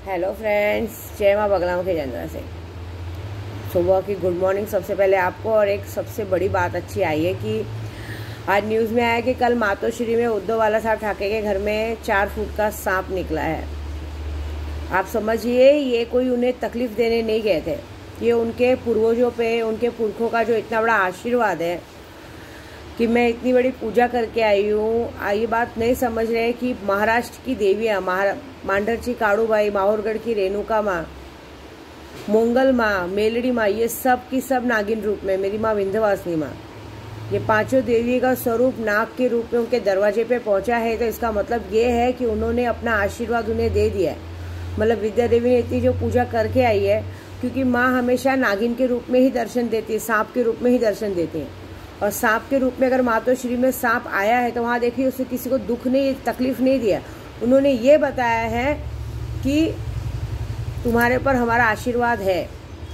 Hello friends, जय माँ बगलाम के जंदरा से सुबह की गुड मॉर्निंग। सबसे पहले आपको और एक सबसे बड़ी बात अच्छी आई है कि आज न्यूज़ में आया कि कल मातोश्री में उद्धव बाला साहब ठाकरे के घर में 4 फुट का सांप निकला है। आप समझिए, ये कोई उन्हें तकलीफ़ देने नहीं गए थे, ये उनके पूर्वजों पे, उनके पुरखों का जो इतना बड़ा आशीर्वाद है कि मैं इतनी बड़ी पूजा करके आई हूँ। ये बात नहीं समझ रहे कि महाराष्ट्र की देवियाँ, मांडरची काड़ूबाई, माहौरगढ़ की रेणुका माँ, मोंगल माँ, मेलड़ी माँ, ये सब की सब नागिन रूप में, मेरी माँ विंध्यवासिनी माँ, ये पांचों देवी का स्वरूप नाग के रूप में उनके दरवाजे पे पहुंचा है। तो इसका मतलब ये है कि उन्होंने अपना आशीर्वाद उन्हें दे दिया है। मतलब विद्या देवी ने इतनी जो पूजा करके आई है, क्योंकि माँ हमेशा नागिन के रूप में ही दर्शन देती है, सांप के रूप में ही दर्शन देती है। और सांप के रूप में अगर मातोश्री में सांप आया है तो वहाँ देखिए उससे किसी को दुख नहीं, तकलीफ नहीं दिया। उन्होंने ये बताया है कि तुम्हारे पर हमारा आशीर्वाद है,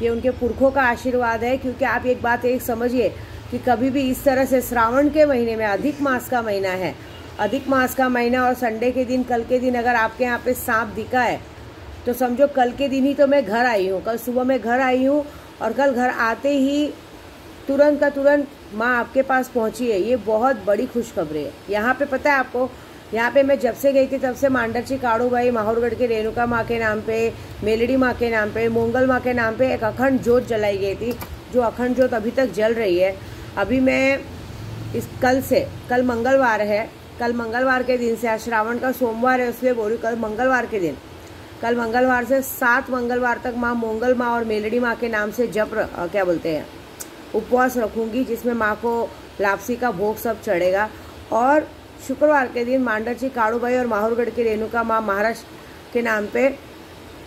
ये उनके पुरखों का आशीर्वाद है। क्योंकि आप एक बात एक समझिए कि कभी भी इस तरह से श्रावण के महीने में, अधिक मास का महीना है, अधिक मास का महीना और संडे के दिन, कल के दिन अगर आपके यहाँ पे सांप दिखा है तो समझो कल के दिन ही तो मैं घर आई हूँ, कल सुबह मैं घर आई हूँ और कल घर आते ही तुरंत का तुरंत माँ आपके पास पहुँची है। ये बहुत बड़ी खुशखबरी है। यहाँ पे पता है आपको, यहाँ पे मैं जब से गई थी तब से मांडरची काड़ूबाई, माहौरगढ़ के रेणुका माँ के नाम पे, मेलड़ी माँ के नाम पे, मोंगल माँ के नाम पे एक अखंड जोत जलाई गई थी, जो अखंड जोत अभी तक जल रही है। अभी मैं कल मंगलवार है, कल मंगलवार के दिन से, आज श्रावण का सोमवार है, उसलिए बोल रही कल मंगलवार के दिन, कल मंगलवार से 7 मंगलवार तक माँ मोंगल माँ और मेलड़ी माँ के नाम से उपवास रखूंगी, जिसमें माँ को लापसी का भोग सब चढ़ेगा। और शुक्रवार के दिन मांडरची काड़ूबाई और माहौरगढ़ की रेणुका माँ महाराष्ट्र के नाम पे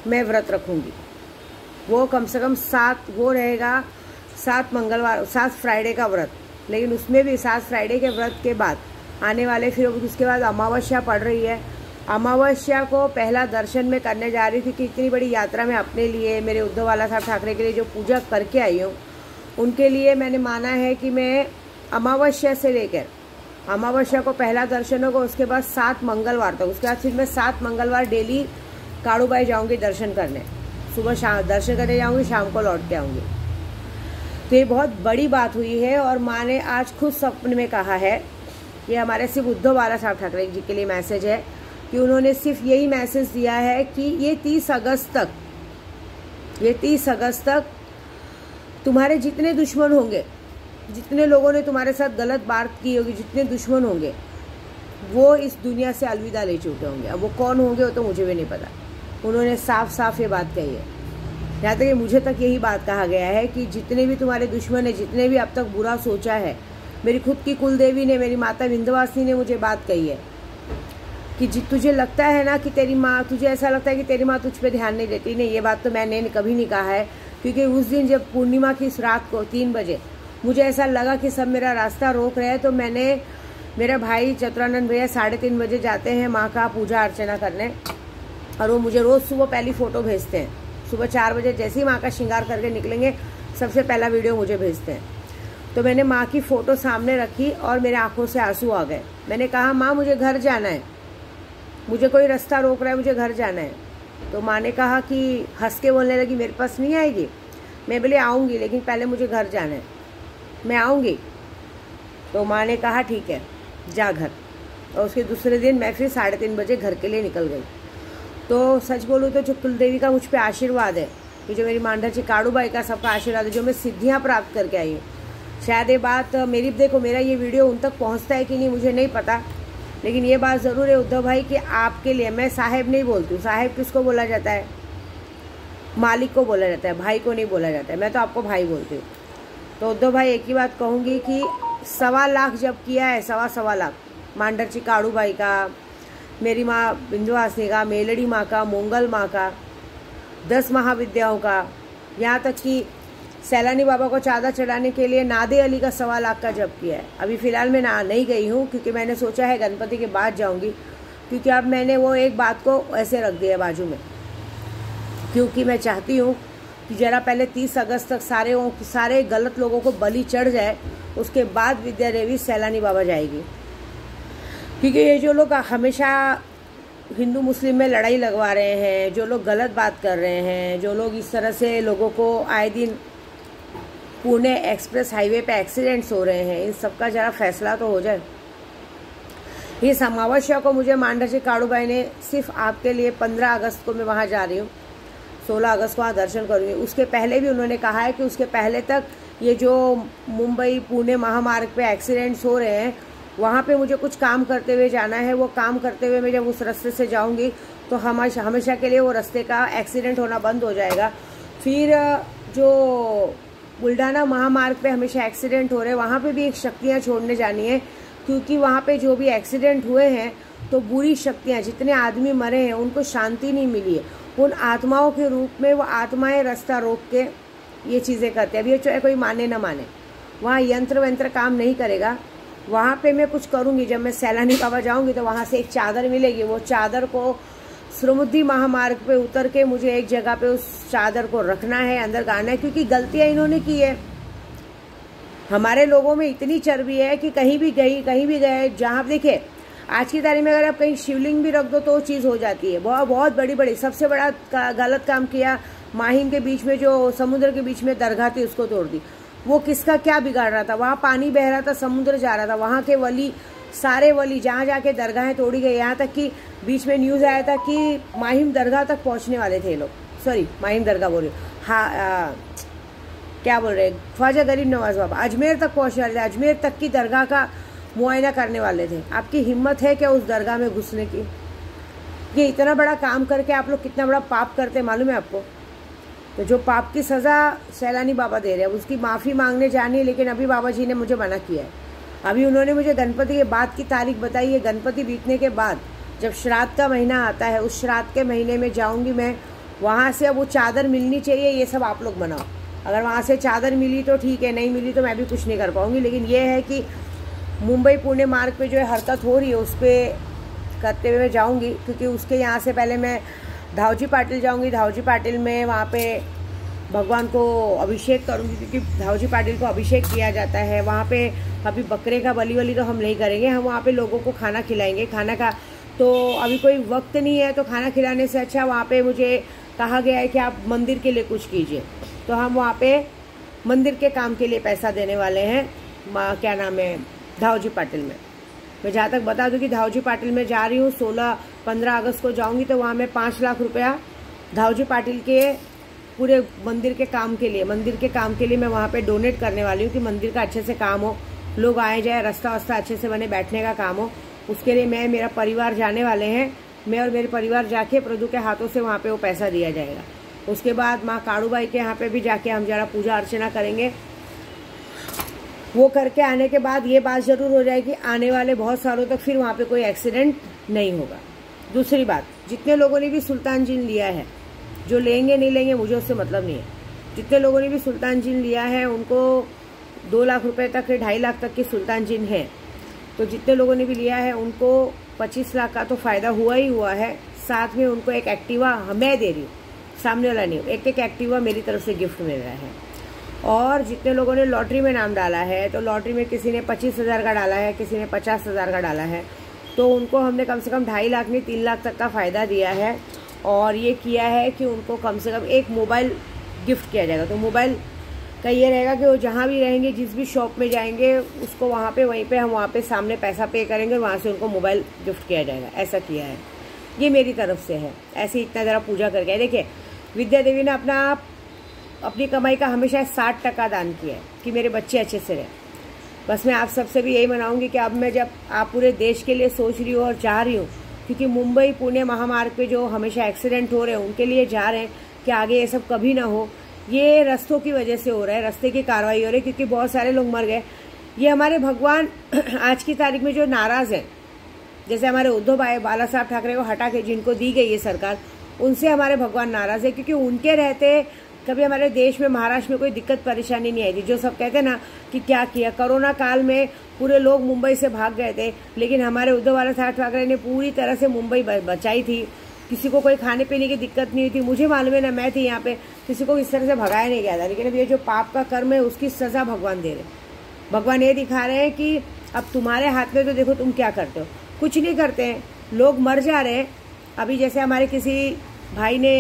मैं व्रत रखूंगी। वो कम से कम 7 वो रहेगा, 7 फ्राइडे का व्रत। लेकिन उसमें भी 7 फ्राइडे के व्रत के बाद आने वाले, फिर उसके बाद अमावस्या पड़ रही है। अमावस्या को पहला दर्शन में करने जा रही थी कि इतनी बड़ी यात्रा में अपने लिए, मेरे उद्धव बाला साहब ठाकरे के लिए जो पूजा करके आई हूँ, उनके लिए मैंने माना है कि मैं अमावस्या से लेकर अमावस्या को पहला दर्शन होगा, उसके बाद 7 मंगलवार तक, उसके बाद फिर मैं 7 मंगलवार डेली काड़ूबाई जाऊंगी दर्शन करने। सुबह शाम दर्शन करने जाऊंगी, शाम को लौट के आऊँगी। तो ये बहुत बड़ी बात हुई है। और माँ ने आज खुद सपने में कहा है, ये हमारे सिर्फ उद्धव बाला साहब ठाकरे जी के लिए मैसेज है, कि उन्होंने सिर्फ यही मैसेज दिया है कि ये 30 अगस्त तक तुम्हारे जितने दुश्मन होंगे, जितने लोगों ने तुम्हारे साथ गलत बात की होगी, जितने दुश्मन होंगे, वो इस दुनिया से अलविदा ले चुके होंगे। अब वो कौन होंगे वो तो मुझे भी नहीं पता। उन्होंने साफ साफ ये बात कही है। यहाँ तक कि मुझे तक यही बात कहा गया है कि जितने भी तुम्हारे दुश्मन हैं, जितने भी अब तक बुरा सोचा है, मेरी खुद की कुलदेवी ने, मेरी माता विंध्यवासिनी ने मुझे बात कही है कि तुझे लगता है ना कि तेरी माँ, तुझे ऐसा लगता है कि तेरी माँ तुझ पे ध्यान नहीं देती। नहीं, ये बात तो मैंने कभी नहीं कहा है। क्योंकि उस दिन जब पूर्णिमा की इस रात को 3 बजे मुझे ऐसा लगा कि सब मेरा रास्ता रोक रहे हैं, तो मैंने, मेरा भाई चतुरानंद भैया 3:30 बजे जाते हैं माँ का पूजा अर्चना करने, और वो मुझे रोज़ सुबह पहली फ़ोटो भेजते हैं। सुबह 4 बजे जैसे ही माँ का श्रृंगार करके निकलेंगे, सबसे पहला वीडियो मुझे भेजते हैं। तो मैंने माँ की फ़ोटो सामने रखी और मेरे आँखों से आंसू आ गए। मैंने कहा, माँ मुझे घर जाना है, मुझे कोई रास्ता रोक रहा है, मुझे घर जाना है। तो माँ ने कहा कि, हंस के बोलने लगी, मेरे पास नहीं आएगी। मैं बोले आऊँगी, लेकिन पहले मुझे घर जाना है, मैं आऊँगी। तो माँ ने कहा ठीक है, जा घर। और उसके दूसरे दिन मैं फिर 3:30 बजे घर के लिए निकल गई। तो सच बोलूँ तो जो कुलदेवी का मुझ पर आशीर्वाद है, कि जो मेरी मांडरची काड़ूबाई का सबका आशीर्वाद है, जो मैं सिद्धियाँ प्राप्त करके आई हूँ। शायद ये बात मेरी, देखो मेरा ये वीडियो उन तक पहुँचता है कि नहीं मुझे नहीं पता, लेकिन ये बात ज़रूर है उद्धव भाई कि आपके लिए, मैं साहेब नहीं बोलती हूँ। साहेब किसको बोला जाता है? मालिक को बोला जाता है, भाई को नहीं बोला जाता है। मैं तो आपको भाई बोलती हूँ। तो उद्धव भाई एक ही बात कहूँगी कि 1.25 लाख जब किया है, 1.25 लाख मांडरची काड़ूबाई का, मेरी माँ विंध्यवासिनी का, मेलड़ी माँ का, मोंगल माँ का, 10 महाविद्याओं का, यहाँ तक कि सैलानी बाबा को चादर चढ़ाने के लिए नादे अली का 1.25 लाख का जब किया है। अभी फ़िलहाल मैं नहीं गई हूँ, क्योंकि मैंने सोचा है गणपति के बाद जाऊँगी। क्योंकि अब मैंने वो एक बात को ऐसे रख दिया बाजू में, क्योंकि मैं चाहती हूँ कि जरा पहले 30 अगस्त तक सारे गलत लोगों को बलि चढ़ जाए, उसके बाद विद्या देवी सैलानी बाबा जाएगी। क्योंकि ये जो लोग हमेशा हिंदू मुस्लिम में लड़ाई लगवा रहे हैं, जो लोग गलत बात कर रहे हैं, जो लोग इस तरह से लोगों को आए दिन पुणे एक्सप्रेस हाईवे पे एक्सीडेंट्स हो रहे हैं, इन सबका ज़रा फैसला तो हो जाए। इस अमावस्या को मुझे मांडाजी काड़ूबाई ने सिर्फ आपके लिए 15 अगस्त को मैं वहाँ जा रही हूँ, 16 अगस्त को वहाँ दर्शन करूँगी। उसके पहले भी उन्होंने कहा है कि उसके पहले तक ये जो मुंबई पुणे महामार्ग पे एक्सीडेंट्स हो रहे हैं वहाँ पे मुझे कुछ काम करते हुए जाना है। वो काम करते हुए मैं जब उस रास्ते से जाऊँगी तो हमेशा के लिए वो रास्ते का एक्सीडेंट होना बंद हो जाएगा। फिर जो बुल्ढाना महामार्ग पे हमेशा एक्सीडेंट हो रहे हैं वहाँ पे भी एक शक्तियाँ छोड़ने जानी है, क्योंकि वहाँ पे जो भी एक्सीडेंट हुए हैं तो बुरी शक्तियाँ, जितने आदमी मरे हैं उनको शांति नहीं मिली है, उन आत्माओं के रूप में वो आत्माएं रास्ता रोक के ये चीज़ें करते हैं। अब ये चाहे कोई माने ना माने, वहाँ यंत्र वंत्र काम नहीं करेगा। वहाँ पे मैं कुछ करूँगी। जब मैं सैलानी बाबा जाऊँगी तो वहाँ से एक चादर मिलेगी, वो चादर को समुद्री महामार्ग पे उतर के मुझे एक जगह पे उस चादर को रखना है, अंदर गाना है, क्योंकि गलतियाँ इन्होंने की है। हमारे लोगों में इतनी चर्बी है कि कहीं भी गए जहाँ देखिए आज की तारीख में अगर आप कहीं शिवलिंग भी रख दो तो वो चीज़ हो जाती है। बहुत बड़ी सबसे बड़ा गलत काम किया, माहिम के बीच में जो समुद्र के बीच में दरगाह थी उसको तोड़ दी। वो किसका क्या बिगाड़ रहा था? वहाँ पानी बह रहा था, समुद्र जा रहा था, वहाँ के वली सारे वली जहाँ जाके दरगाहें तोड़ी गई। यहाँ तक कि बीच में न्यूज़ आया था कि माहिम दरगाह तक पहुँचने वाले थे लोग, सॉरी माहिम दरगाह बोल रही, हाँ क्या बोल रहे, ख्वाजा गरीब नवाज बाबा अजमेर तक पहुँचने वाले थे, अजमेर तक की दरगाह का मुआयना करने वाले थे। आपकी हिम्मत है क्या उस दरगाह में घुसने की? ये इतना बड़ा काम करके आप लोग कितना बड़ा पाप करते मालूम है आपको? तो जो पाप की सज़ा सैलानी बाबा दे रहे हैं उसकी माफ़ी मांगने जानी है, लेकिन अभी बाबा जी ने मुझे मना किया है। अभी उन्होंने मुझे गणपति के बाद की तारीख बताई है। गणपति बीतने के बाद जब श्राद्ध का महीना आता है, उस श्राद्ध के महीने में जाऊँगी मैं वहाँ से। अब वो चादर मिलनी चाहिए, ये सब आप लोग बनाओ। अगर वहाँ से चादर मिली तो ठीक है, नहीं मिली तो मैं भी कुछ नहीं कर पाऊँगी। लेकिन ये है कि मुंबई पुणे मार्ग पे जो है हरकत हो रही है उस पर करते हुए मैं जाऊँगी, क्योंकि उसके यहाँ से पहले मैं धावजी पाटिल जाऊँगी। धावजी पाटिल में वहाँ पे भगवान को अभिषेक करूँगी, क्योंकि धावजी पाटिल को अभिषेक किया जाता है। वहाँ पे अभी बकरे का बलि तो हम नहीं करेंगे, हम वहाँ पे लोगों को खाना खिलाएंगे। खाना का तो अभी कोई वक्त नहीं है, तो खाना खिलाने से अच्छा वहाँ पे मुझे कहा गया है कि आप मंदिर के लिए कुछ कीजिए। तो हम वहाँ पे मंदिर के काम के लिए पैसा देने वाले हैं, क्या नाम है, धावजी पाटिल में। मैं जहाँ तक बता दूं कि धावजी पाटिल में जा रही हूँ, 15 अगस्त को जाऊँगी। तो वहाँ मैं 5 लाख रुपया धावजी पाटिल के पूरे मंदिर के काम के लिए मैं वहाँ पे डोनेट करने वाली हूँ कि मंदिर का अच्छे से काम हो, लोग आए जाए, रास्ता वास्ता अच्छे से बने, बैठने का काम हो। उसके लिए मैं मेरा परिवार जाने वाले हैं, मैं और मेरे परिवार जाके प्रभु के हाथों से वहाँ पे वो पैसा दिया जाएगा। उसके बाद माँ काड़ूबाई के यहाँ पे भी जाके हम जरा पूजा अर्चना करेंगे। वो करके आने के बाद ये बात जरूर हो जाएगी, आने वाले बहुत सालों तक फिर वहाँ पे कोई एक्सीडेंट नहीं होगा। दूसरी बात, जितने लोगों ने भी सुल्तान जिन लिया है, जो लेंगे नहीं लेंगे मुझे उससे मतलब नहीं है, जितने लोगों ने भी सुल्तान जिन लिया है उनको 2 लाख रुपए तक, 2.5 लाख तक की सुल्तान जिन है। तो जितने लोगों ने भी लिया है उनको 25 लाख का तो फ़ायदा हुआ ही हुआ है। साथ में उनको एक एक्टिवा मैं दे रही हूँ, सामने वाला नहीं, एक एक्टिवा मेरी तरफ से गिफ्ट मिल रहा है। और जितने लोगों ने लॉटरी में नाम डाला है, तो लॉटरी में किसी ने 25,000 का डाला है, किसी ने 50,000 का डाला है, तो उनको हमने कम से कम 2.5 लाख नहीं 3 लाख तक का फ़ायदा दिया है। और ये किया है कि उनको कम से कम एक मोबाइल गिफ्ट किया जाएगा। तो मोबाइल का ये रहेगा कि वो जहाँ भी रहेंगे, जिस भी शॉप में जाएंगे, उसको वहाँ पे वहीं पे हम वहाँ पे सामने पैसा पे करेंगे, वहाँ से उनको मोबाइल गिफ्ट किया जाएगा। ऐसा किया है, ये मेरी तरफ से है। ऐसे इतना ज़रा पूजा करके देखिए, विद्या देवी ने अपनी कमाई का हमेशा 60% दान किया है कि मेरे बच्चे अच्छे से रहें। बस मैं आप सबसे भी यही मनाऊंगी कि अब मैं, जब आप पूरे देश के लिए सोच रही हूँ और चाह रही हूँ, क्योंकि मुंबई पुणे महामार्ग पे जो हमेशा एक्सीडेंट हो रहे हैं उनके लिए जा रहे हैं कि आगे ये सब कभी ना हो। ये रास्तों की वजह से हो रहा है, रास्ते की कार्रवाई हो रही है, क्योंकि बहुत सारे लोग मर गए। ये हमारे भगवान आज की तारीख में जो नाराज़ हैं, जैसे हमारे उद्धव भाई बाला साहब ठाकरे को हटा के जिनको दी गई है सरकार, उनसे हमारे भगवान नाराज़ है, क्योंकि उनके रहते कभी हमारे देश में, महाराष्ट्र में कोई दिक्कत परेशानी नहीं आई थी। जो सब कहते हैं ना कि क्या किया, कोरोना काल में पूरे लोग मुंबई से भाग गए थे, लेकिन हमारे उद्धव बाला साहब ठाकरे ने पूरी तरह से मुंबई बचाई थी। किसी को कोई खाने पीने की दिक्कत नहीं हुई थी। मुझे मालूम है ना, मैं थी यहाँ पे, किसी को इस तरह से भगाया नहीं गया था। लेकिन अब ये जो पाप का कर्म है उसकी सज़ा भगवान दे रहे। भगवान ये दिखा रहे हैं कि अब तुम्हारे हाथ में, तो देखो तुम क्या करते हो, कुछ नहीं करते हैं, लोग मर जा रहे हैं। अभी जैसे हमारे किसी भाई ने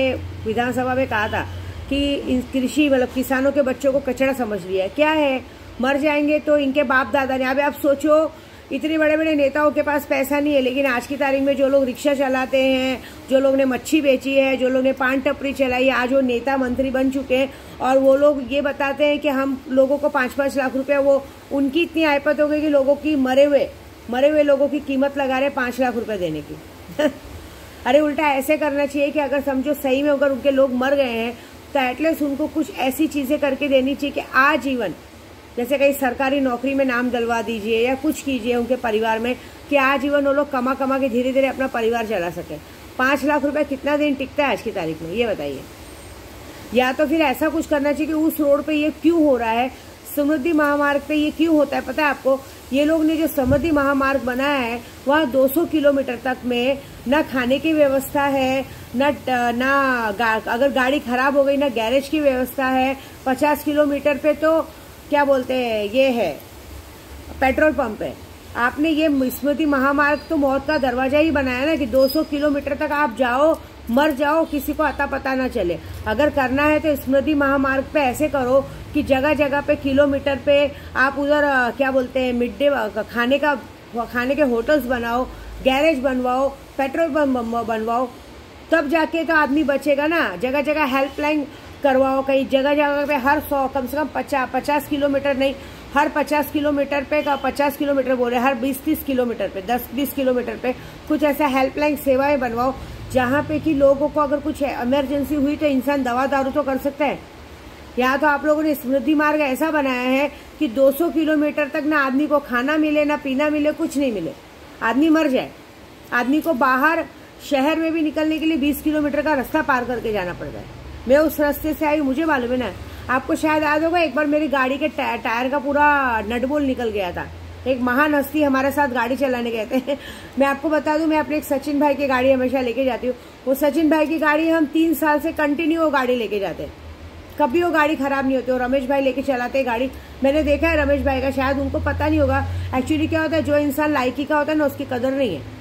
विधानसभा में कहा था कि कृषि मतलब किसानों के बच्चों को कचरा समझ लिया है। क्या है, मर जाएंगे तो इनके बाप दादा ने। अभी आप सोचो, इतने बड़े बड़े नेताओं के पास पैसा नहीं है, लेकिन आज की तारीख में जो लोग रिक्शा चलाते हैं, जो लोग ने मच्छी बेची है, जो लोग ने पान टपरी चलाई है, आज वो नेता मंत्री बन चुके हैं। और वो लोग ये बताते हैं कि हम लोगों को 5-5 लाख रुपया, वो उनकी इतनी आयपत हो गई कि लोगों की मरे हुए लोगों की कीमत लगा रहे 5 लाख रुपए देने की। अरे उल्टा ऐसे करना चाहिए कि अगर समझो सही में अगर उनके लोग मर गए हैं तो एटलीस्ट उनको कुछ ऐसी चीजें करके देनी चाहिए कि आजीवन, जैसे कहीं सरकारी नौकरी में नाम डलवा दीजिए या कुछ कीजिए उनके परिवार में, कि आजीवन वो लोग कमा कमा के धीरे धीरे अपना परिवार चला सके। 5 लाख रुपए कितना दिन टिकता है आज की तारीख में, ये बताइए। या तो फिर ऐसा कुछ करना चाहिए कि उस रोड पे ये क्यों हो रहा है, समृद्धि महामार्ग पे ये क्यों होता है। पता है आपको, ये लोग ने जो समृद्धि महामार्ग बनाया है वहाँ 200 किलोमीटर तक में ना खाने की व्यवस्था है, अगर गाड़ी खराब हो गई ना गैरेज की व्यवस्था है। 50 किलोमीटर पे तो क्या बोलते हैं, ये है पेट्रोल पंप है। आपने ये स्मृति महामार्ग तो मौत का दरवाजा ही बनाया ना कि 200 किलोमीटर तक आप जाओ, मर जाओ, किसी को अता पता ना चले। अगर करना है तो स्मृति महामार्ग पे ऐसे करो कि जगह जगह पे किलोमीटर पे आप उधर क्या बोलते हैं मिड डे खाने के होटल्स बनाओ, गैरेज बनवाओ, पेट्रोल पंप बनवाओ, तब जाके तो आदमी बचेगा ना। जगह जगह हेल्पलाइन करवाओ, कहीं जगह जगह पे हर 100 कम से कम 50 किलोमीटर नहीं, हर 50 किलोमीटर पे 50 किलोमीटर बोल रहे, हर 20-30 किलोमीटर पे 10-20 किलोमीटर पे कुछ ऐसा हेल्पलाइन सेवाएं बनवाओ जहाँ पे कि लोगों को अगर कुछ इमरजेंसी हुई तो इंसान दवा दारू तो कर सकता है। यहाँ तो आप लोगों ने समृद्धि मार्ग ऐसा बनाया है कि 200 किलोमीटर तक ना आदमी को खाना मिले, ना पीना मिले, कुछ नहीं मिले, आदमी मर जाए। आदमी को बाहर शहर में भी निकलने के लिए 20 किलोमीटर का रास्ता पार करके जाना पड़ता है। मैं उस रास्ते से आई, मुझे मालूम है ना। आपको शायद याद होगा, एक बार मेरी गाड़ी के टायर का पूरा नटबोल्ट निकल गया था। एक महान हस्ती हमारे साथ गाड़ी चलाने गए थे। मैं आपको बता दूं, मैं अपने एक सचिन भाई की गाड़ी हमेशा लेके जाती हूँ। वो सचिन भाई की गाड़ी हम 3 साल से कंटिन्यू वो गाड़ी लेके जाते हैं, कभी वो गाड़ी खराब नहीं होती। और रमेश भाई लेके चलाते हैं गाड़ी, मैंने देखा है रमेश भाई का, शायद उनको पता नहीं होगा। एक्चुअली क्या होता है, जो इंसान लायकी का होता है ना उसकी कदर नहीं है।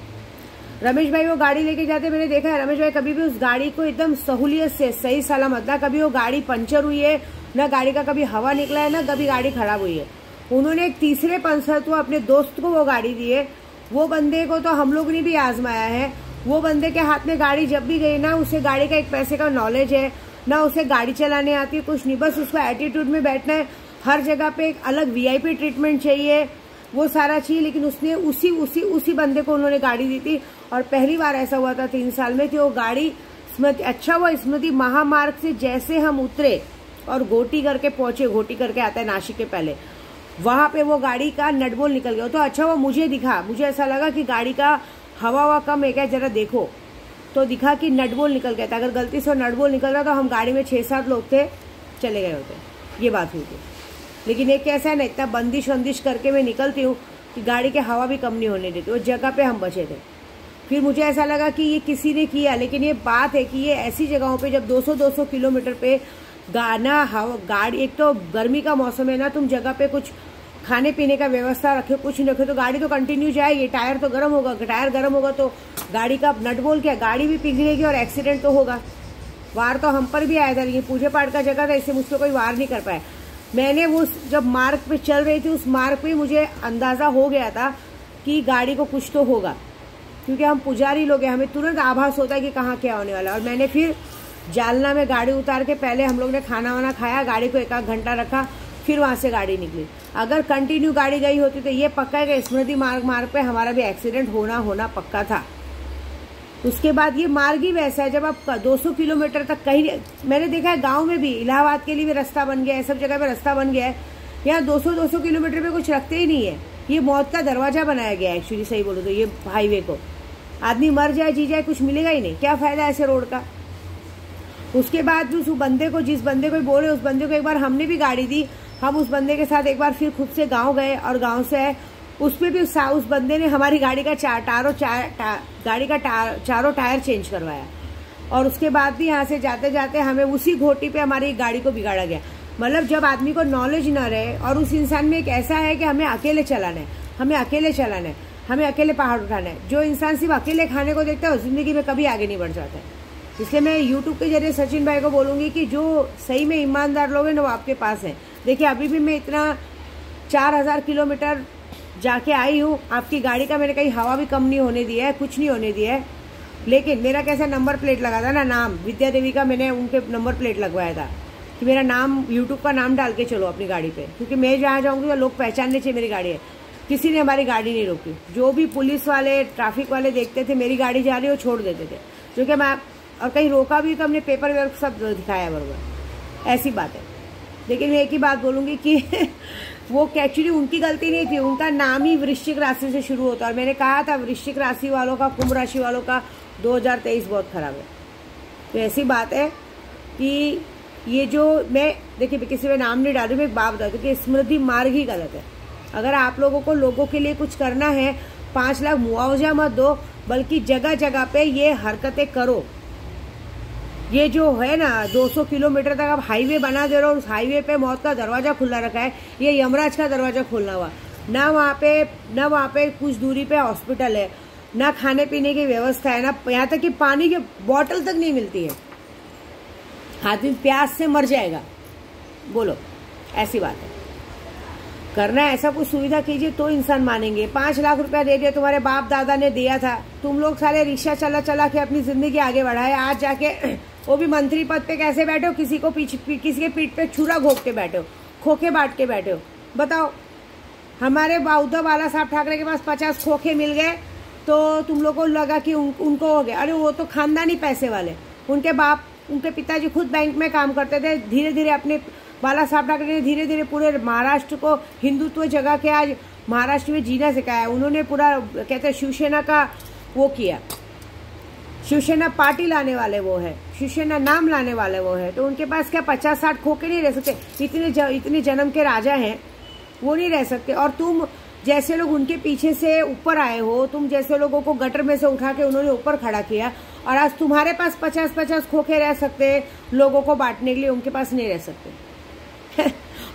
रमेश भाई वो गाड़ी लेके जाते, मैंने देखा है रमेश भाई कभी भी उस गाड़ी को एकदम सहूलियत से सही सलामत, ना कभी वो गाड़ी पंचर हुई है, ना गाड़ी का कभी हवा निकला है, ना कभी गाड़ी खराब हुई है। उन्होंने एक तीसरे पंसर को अपने दोस्त को वो गाड़ी दी है। वो बंदे को तो हम लोग ने भी आजमाया है। वो बंदे के हाथ में गाड़ी जब भी गई ना, उसे गाड़ी का एक पैसे का नॉलेज है ना, उसे गाड़ी चलाने आती है, कुछ नहीं, बस उसको एटीट्यूड में बैठना है। हर जगह पे एक अलग वीआईपी ट्रीटमेंट चाहिए, वो सारा चाहिए। लेकिन उसने उसी बंदे को उन्होंने गाड़ी दी थी। और पहली बार ऐसा हुआ था 3 साल में कि वो गाड़ी स्मृति महामार्ग से जैसे हम उतरे और घोटी करके पहुंचे, घोटी करके आता है नासिक के पहले, वहां पे वो गाड़ी का नटबोल्ट निकल गया। तो अच्छा वो मुझे दिखा, मुझे ऐसा लगा कि गाड़ी का हवा कम है क्या, जरा देखो, तो दिखा कि नटबोल्ट निकल गया था। अगर गलती से नटबोल्ट निकल रहा तो हम गाड़ी में 6-7 लोग थे, चले गए होते, ये बात हुई थी। लेकिन एक कैसा है ना, इतना बंदिश करके मैं निकलती हूँ कि गाड़ी के हवा भी कम नहीं होने देती। उस जगह पे हम बचे थे। फिर मुझे ऐसा लगा कि ये किसी ने किया, लेकिन ये बात है कि ये ऐसी जगहों पे जब 200 किलोमीटर पे गाड़ी, एक तो गर्मी का मौसम है ना, तुम जगह पे कुछ खाने पीने का व्यवस्था रखे, कुछ नहीं रखे तो गाड़ी तो कंटिन्यू जाएगी। टायर तो गर्म होगा, टायर गर्म होगा तो गाड़ी का नट बोल्ट क्या, गाड़ी भी पिघलेगी और एक्सीडेंट तो होगा। वार तो हम पर भी आया था, लेकिन पूजे पाठ का जगह था, इससे मुझ पर कोई वार नहीं कर पाया। मैंने वो जब मार्ग पे चल रही थी, उस मार्ग पे मुझे अंदाजा हो गया था कि गाड़ी को कुछ तो होगा, क्योंकि हम पुजारी लोग हैं, हमें तुरंत आभास होता है कि कहाँ क्या होने वाला। और मैंने फिर जालना में गाड़ी उतार के पहले हम लोग ने खाना वाना खाया, गाड़ी को 1-1 घंटा रखा, फिर वहां से गाड़ी निकली। अगर कंटिन्यू गाड़ी गई होती तो ये पक्का है कि स्मृति मार्ग पे हमारा भी एक्सीडेंट होना पक्का था। उसके बाद ये मार्ग ही वैसा है, जब आप 200 किलोमीटर तक कहीं, मैंने देखा है गांव में भी, इलाहाबाद के लिए भी रास्ता बन गया है, सब जगह पे रास्ता बन गया है। यहाँ 200 किलोमीटर पे कुछ रखते ही नहीं है। ये मौत का दरवाजा बनाया गया है एक्चुअली, सही बोलो तो। ये हाईवे को आदमी मर जाए जी जाए, कुछ मिलेगा ही नहीं, क्या फायदा ऐसे रोड का। उसके बाद उस बंदे को, जिस बंदे को बोले, उस बंदे को एक बार हमने भी गाड़ी दी। हम उस बंदे के साथ एक बार फिर खुद से गांव गए, और गांव से आए, उसमें भी उस बंदे ने हमारी गाड़ी का चारों टायर चेंज करवाया। और उसके बाद भी यहाँ से जाते जाते हमें उसी घोटी पे हमारी गाड़ी को बिगाड़ा गया। मतलब जब आदमी को नॉलेज न रहे, और उस इंसान में एक ऐसा है कि हमें अकेले चलाना है, हमें अकेले पहाड़ उठाना है। जो इंसान सिर्फ अकेले खाने को देखता है उस जिंदगी में कभी आगे नहीं बढ़ जाता है। इसलिए मैं यूट्यूब के जरिए सचिन भाई को बोलूँगी कि जो सही में ईमानदार लोग हैं ना वो आपके पास हैं। देखिए अभी भी मैं इतना 4000 किलोमीटर जाके आई हूँ, आपकी गाड़ी का मैंने कहीं हवा भी कम नहीं होने दिया है, कुछ नहीं होने दिया है। लेकिन मेरा कैसा नंबर प्लेट लगा था ना, नाम विद्या देवी का मैंने उनके नंबर प्लेट लगवाया था कि मेरा नाम यूट्यूब का नाम डाल के चलो अपनी गाड़ी पे, क्योंकि मैं जहाँ जाऊँगी तो लोग पहचानने चाहिए मेरी गाड़ी है। किसी ने हमारी गाड़ी नहीं रोकी। जो भी पुलिस वाले ट्रैफिक वाले देखते थे मेरी गाड़ी जा रही है वो छोड़ देते थे, जो कि मैं और कहीं रोका भी तो हमने पेपर वर्क सब दिखाया बराबर, ऐसी बात है। लेकिन मैं एक ही बात बोलूँगी कि वो एक्चुअली उनकी गलती नहीं थी, उनका नाम ही वृश्चिक राशि से शुरू होता है। और मैंने कहा था वृश्चिक राशि वालों का, कुंभ राशि वालों का 2023 बहुत खराब है। तो ऐसी बात है कि ये जो मैं देखिए किसी में नाम नहीं डालू, मैं एक बात बता दूँ कि स्मृति मार्ग ही गलत है। अगर आप लोगों को लोगों के लिए कुछ करना है 5 लाख मुआवजा मत दो, बल्कि जगह जगह पे ये हरकतें करो। ये जो है ना 200 किलोमीटर तक आप हाईवे बना दे रहे हो, उस हाईवे पे मौत का दरवाजा खुला रखा है, ये यमराज का दरवाजा खोलना हुआ। ना वहाँ पे कुछ दूरी पे हॉस्पिटल है, ना खाने पीने की व्यवस्था है, ना यहाँ तक कि पानी की बोतल तक नहीं मिलती है। आदमी प्यास से मर जाएगा। बोलो, ऐसी बात है। करना है ऐसा कुछ सुविधा कीजिए तो इंसान मानेंगे। 5 लाख रुपया दे दिया, तुम्हारे बाप दादा ने दिया था, तुम लोग सारे रिक्शा चला चला के अपनी जिंदगी आगे बढ़ाए। आज जाके वो भी मंत्री पद पे कैसे बैठे हो, किसी के पीठ पे छुरा घोंप के बैठे हो, खोखे बांट के बैठे हो। बताओ, हमारे उद्धव बाला साहब ठाकरे के पास 50 खोखे मिल गए तो तुम लोग को लगा कि उनको हो गया। अरे वो तो खानदानी पैसे वाले, उनके पिताजी खुद बैंक में काम करते थे। धीरे धीरे अपने बाला साहब ठाकरे ने धीरे धीरे पूरे महाराष्ट्र को हिंदुत्व जगह के आज महाराष्ट्र में जीना सिखाया। उन्होंने पूरा कहते हैं शिवसेना का वो किया, शिवसेना पार्टी लाने वाले वो है, शिवसेना नाम लाने वाले वो है। तो उनके पास क्या 50-60 खोखे नहीं रह सकते? इतने जन्म के राजा हैं, वो नहीं रह सकते। और तुम जैसे लोग उनके पीछे से ऊपर आए हो, तुम जैसे लोगों को गटर में से उठा के उन्होंने ऊपर खड़ा किया, और आज तुम्हारे पास 50-50 खोखे रह सकते लोगों को बांटने के लिए, उनके पास नहीं रह सकते।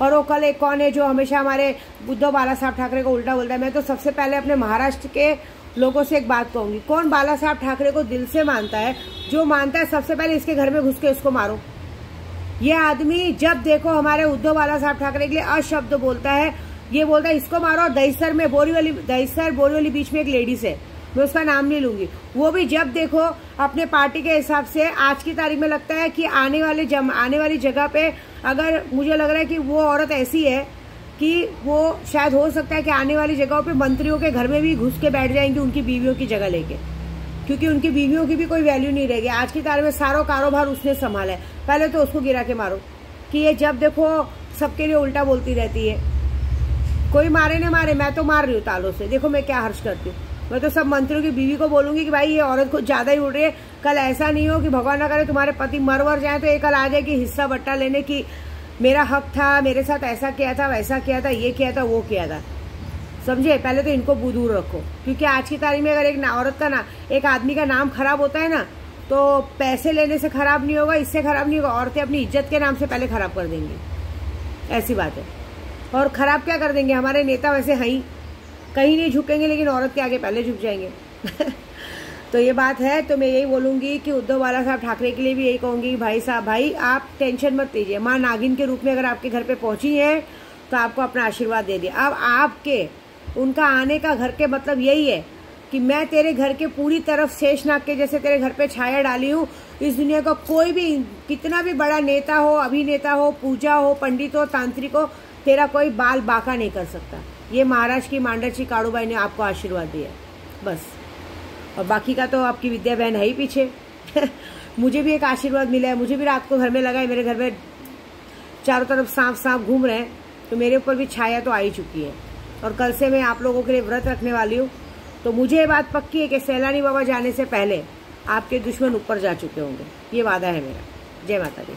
और वो कल एक कौन है जो हमेशा हमारे उद्धव बाला साहब ठाकरे को उल्टा बोलता है। मैं तो सबसे पहले अपने महाराष्ट्र के लोगों से एक बात कहूंगी, कौन बाला साहब ठाकरे को दिल से मानता है? जो मानता है सबसे पहले इसके घर में घुस के उसको मारो। ये आदमी जब देखो हमारे उद्धव बाला साहब ठाकरे के लिए अशब्द बोलता है, ये बोलता है इसको मारो। दहीसर में बोरीवली बीच में एक लेडीज है, मैं उसका नाम नहीं लूंगी, वो भी जब देखो अपने पार्टी के हिसाब से आज की तारीख में लगता है कि आने वाली जगह पे, अगर मुझे लग रहा है कि वो औरत ऐसी है कि वो शायद हो सकता है कि आने वाली जगहों पे मंत्रियों के घर में भी घुस के बैठ जाएंगी उनकी बीवियों की जगह लेके, क्योंकि उनकी बीवियों की भी कोई वैल्यू नहीं रहेगी। आज की तारीख में सारा कारोबार उसने संभाला है, पहले तो उसको गिरा के मारो कि ये जब देखो सबके लिए उल्टा बोलती रहती है। कोई मारे ना मारे, मैं तो मार रही हूँ तालों से, देखो मैं क्या हर्ष करती हूँ। मैं तो सब मंत्रियों की बीवी को बोलूंगी कि भाई ये औरत कुछ ज्यादा ही उड़ रही है। कल ऐसा नहीं हो कि भगवान ना करे तुम्हारे पति मर जाए तो ये कल आ जाए कि हिस्सा बट्टा लेने की मेरा हक था, मेरे साथ ऐसा किया था, वैसा किया था, ये किया था, वो किया था। समझे? पहले तो इनको दूर रखो, क्योंकि आज की तारीख में अगर एक औरत का एक आदमी का नाम खराब होता है ना, तो पैसे लेने से खराब नहीं होगा, इससे खराब नहीं होगा, औरतें अपनी इज्जत के नाम से पहले खराब कर देंगी। ऐसी बात है। और खराब क्या कर देंगे? हमारे नेता वैसे हैं ही, कहीं नहीं झुकेंगे, लेकिन औरत के आगे पहले झुक जाएंगे। तो ये बात है। तो मैं यही बोलूंगी कि उद्धव बाला साहब ठाकरे के लिए भी यही कहूंगी, भाई साहब, भाई आप टेंशन मत लीजिए। माँ नागिन के रूप में अगर आपके घर पे पहुंची है तो आपको अपना आशीर्वाद दे दिया। अब आपके उनका आने का घर के मतलब यही है कि मैं तेरे घर के पूरी तरफ शेषनाग के जैसे तेरे घर पे छाया डाली हूँ। इस दुनिया का कोई भी कितना भी बड़ा नेता हो, अभिनेता हो, पूजा हो, पंडित हो, तांत्रिक हो, तेरा कोई बाल बाका नहीं कर सकता। ये महाराष्ट्र की मांडरची काड़ूबाई ने आपको आशीर्वाद दिया, बस। और बाकी का तो आपकी विद्या बहन है ही पीछे। मुझे भी एक आशीर्वाद मिला है, मुझे भी रात को घर में लगा है, मेरे घर में चारों तरफ सांप घूम रहे हैं, तो मेरे ऊपर भी छाया तो आ ही चुकी है। और कल से मैं आप लोगों के लिए व्रत रखने वाली हूँ। तो मुझे ये बात पक्की है कि सैलानी बाबा जाने से पहले आपके दुश्मन ऊपर जा चुके होंगे, ये वादा है मेरा। जय माता दी।